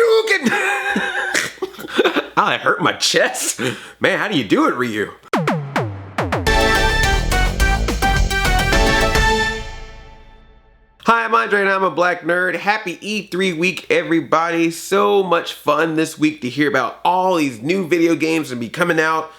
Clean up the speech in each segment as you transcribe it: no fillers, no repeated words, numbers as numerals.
Hadouken! I hurt my chest. Man, how do you do it, Ryu? Hi, I'm Andre and I'm a black nerd. Happy E3 week, everybody. So much fun this week to hear about all these new video games and be coming out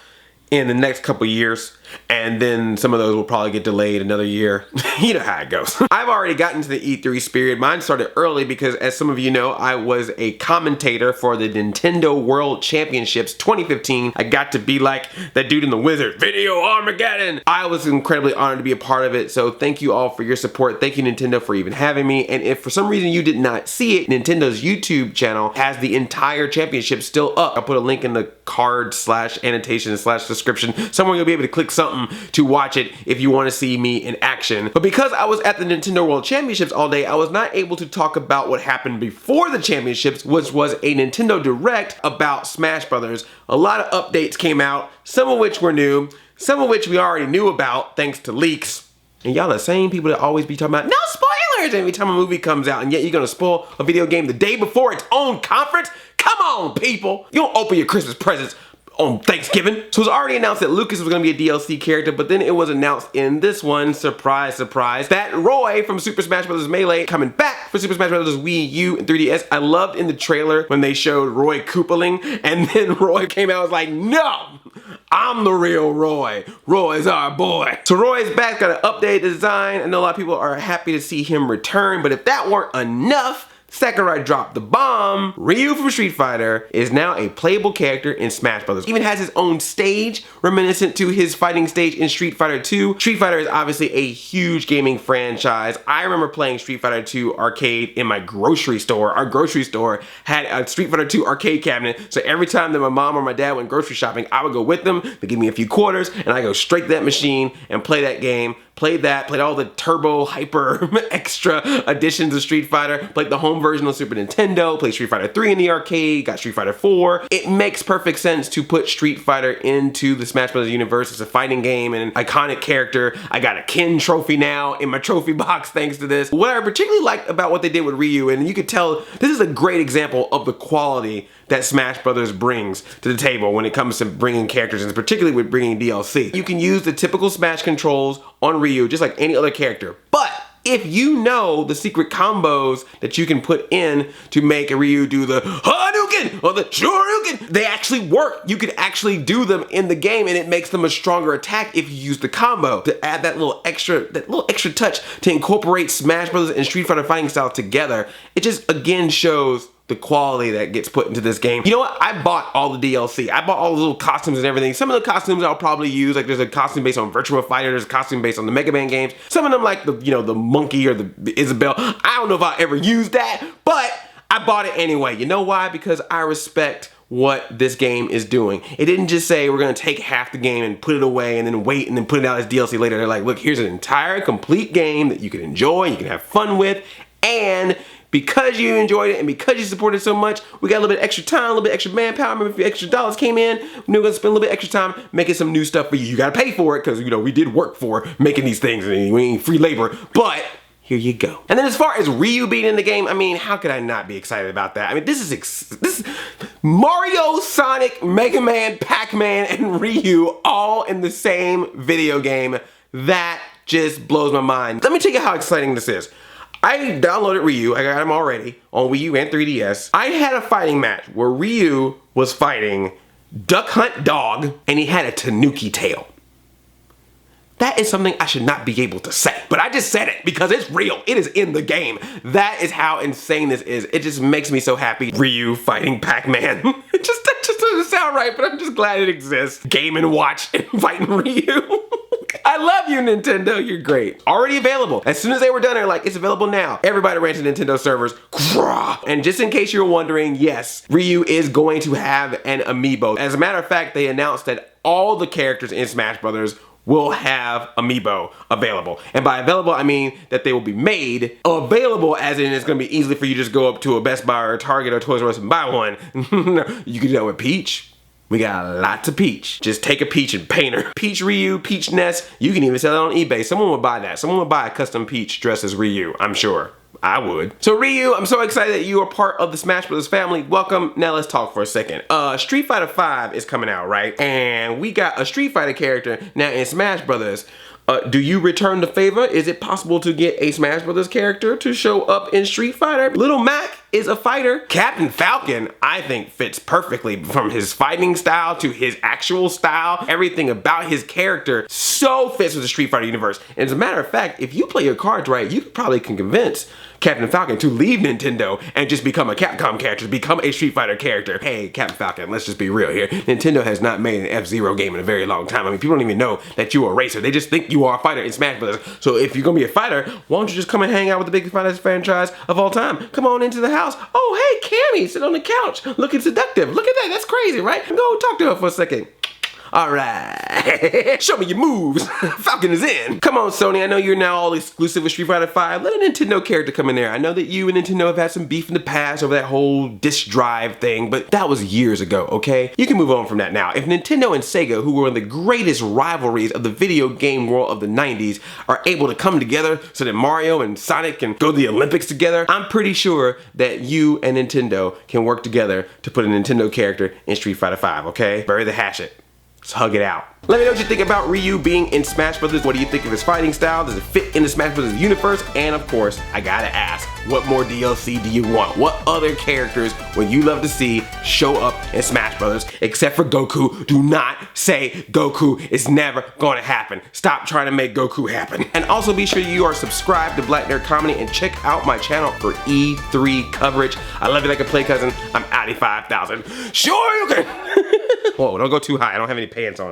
in the next couple years. And then some of those will probably get delayed another year. You know how it goes. I've already gotten to the E3 spirit. Mine started early because, as some of you know, I was a commentator for the Nintendo World Championships 2015. I got to be like that dude in the Wizard, Video Armageddon. I was incredibly honored to be a part of it. So thank you all for your support. Thank you, Nintendo, for even having me. And if for some reason you did not see it, Nintendo's YouTube channel has the entire championship still up. I'll put a link in the card / annotation / description. Somewhere you'll be able to click something to watch it if you want to see me in action. But because I was at the Nintendo World Championships all day, I was not able to talk about what happened before the championships, which was a Nintendo Direct about Smash Brothers. A lot of updates came out, some of which were new, some of which we already knew about thanks to leaks. And y'all the same people that always be talking about no spoilers every time a movie comes out, and yet you're gonna spoil a video game the day before its own conference? Come on, people! You don't open your Christmas presents on Thanksgiving. So it was already announced that Lucas was going to be a DLC character, but then it was announced in this one, surprise, surprise, that Roy from Super Smash Bros. Melee coming back for Super Smash Bros. Wii U and 3DS. I loved in the trailer when they showed Roy Koopaling, and then Roy came out and was like, no! I'm the real Roy. Roy's our boy. So Roy's back, got an updated design. I know a lot of people are happy to see him return, but if that weren't enough, Sakurai dropped the bomb. Ryu from Street Fighter is now a playable character in Smash Brothers. Even has his own stage reminiscent to his fighting stage in Street Fighter 2. Street Fighter is obviously a huge gaming franchise. I remember playing Street Fighter 2 arcade in my grocery store. Our grocery store had a Street Fighter 2 arcade cabinet, so every time that my mom or my dad went grocery shopping, I would go with them. They give me a few quarters, and I go straight to that machine and play that game. Played all the turbo, hyper, extra editions of Street Fighter, played the home version of Super Nintendo, played Street Fighter 3 in the arcade, got Street Fighter 4. It makes perfect sense to put Street Fighter into the Smash Bros. Universe. It's a fighting game and an iconic character. I got a Ken trophy now in my trophy box thanks to this. What I particularly liked about what they did with Ryu, and you could tell this is a great example of the quality that Smash Brothers brings to the table when it comes to bringing characters, and particularly with bringing DLC. You can use the typical Smash controls on Ryu just like any other character, but if you know the secret combos that you can put in to make a Ryu do the Hadouken or the Shoryuken, they actually work. You can actually do them in the game, and it makes them a stronger attack if you use the combo to add that little extra touch to incorporate Smash Brothers and Street Fighter fighting style together. It just again shows the quality that gets put into this game. You know what? I bought all the DLC. I bought all the little costumes and everything. Some of the costumes I'll probably use, like there's a costume based on Virtua Fighter, there's a costume based on the Mega Man games. Some of them like the monkey or the Isabelle. I don't know if I ever used that, but I bought it anyway. You know why? Because I respect what this game is doing. It didn't just say we're gonna take half the game and put it away and then wait and then put it out as DLC later. They're like, look, here's an entire complete game that you can enjoy, you can have fun with, and because you enjoyed it and because you supported it so much, we got a little bit extra time, a little bit extra manpower. Remember, if your extra dollars came in, we're gonna spend a little bit extra time making some new stuff for you. You gotta pay for it because we did work for making these things and we ain't free labor, but here you go. And then as far as Ryu being in the game, I mean, how could I not be excited about that? I mean, this is Mario, Sonic, Mega Man, Pac-Man, and Ryu all in the same video game. That just blows my mind. Let me tell you how exciting this is. I downloaded Ryu, I got him already, on Wii U and 3DS. I had a fighting match where Ryu was fighting Duck Hunt Dog, and he had a Tanuki tail. That is something I should not be able to say, but I just said it because it's real. It is in the game. That is how insane this is. It just makes me so happy. Ryu fighting Pac-Man. That just doesn't sound right, but I'm just glad it exists. Game & Watch and fighting Ryu. I love you, Nintendo. You're great. Already available. As soon as they were done, they're like, it's available now. Everybody ran to Nintendo servers. And just in case you're wondering, yes, Ryu is going to have an amiibo. As a matter of fact, they announced that all the characters in Smash Brothers will have amiibo available. And by available, I mean that they will be made available, as in it's gonna be easily for you to just go up to a Best Buy or a Target or Toys R Us and buy one. You can do that with Peach. We got lots of Peach. Just take a Peach and paint her. Peach Ryu, Peach Ness. You can even sell it on eBay. Someone would buy that. Someone would buy a custom Peach dressed as Ryu, I'm sure. I would. So Ryu, I'm so excited that you are part of the Smash Brothers family. Welcome. Now let's talk for a second. Street Fighter V is coming out, right? And we got a Street Fighter character now in Smash Brothers. Do you return the favor? Is it possible to get a Smash Brothers character to show up in Street Fighter? Little Mac is a fighter. Captain Falcon, I think, fits perfectly from his fighting style to his actual style. Everything about his character so fits with the Street Fighter universe. And as a matter of fact, if you play your cards right, you probably can convince Captain Falcon to leave Nintendo and just become a Capcom character, become a Street Fighter character. Hey, Captain Falcon, let's just be real here. Nintendo has not made an F-Zero game in a very long time. I mean, people don't even know that you're a racer. They just think you are a fighter in Smash Bros. So if you're gonna be a fighter, why don't you just come and hang out with the biggest fighter franchise of all time? Come on into the house. Oh, hey, Cammy, sit on the couch, looking seductive. Look at that, that's crazy, right? Go talk to her for a second. All right, show me your moves. Falcon is in. Come on, Sony, I know you're now all exclusive with Street Fighter V. Let a Nintendo character come in there. I know that you and Nintendo have had some beef in the past over that whole disk drive thing, but that was years ago, okay? You can move on from that now. If Nintendo and Sega, who were one of the greatest rivalries of the video game world of the 90s, are able to come together so that Mario and Sonic can go to the Olympics together, I'm pretty sure that you and Nintendo can work together to put a Nintendo character in Street Fighter V, okay? Bury the hatchet. Let's hug it out. Let me know what you think about Ryu being in Smash Brothers. What do you think of his fighting style? Does it fit in the Smash Brothers universe? And of course, I gotta ask, what more DLC do you want? What other characters would you love to see show up in Smash Brothers? Except for Goku. Do not say Goku. It's never gonna happen. Stop trying to make Goku happen. And also be sure you are subscribed to Black Nerd Comedy and check out my channel for E3 coverage. I love you like a play cousin. I'm Addy 5000. Sure you can. Whoa, don't go too high. I don't have any pants on.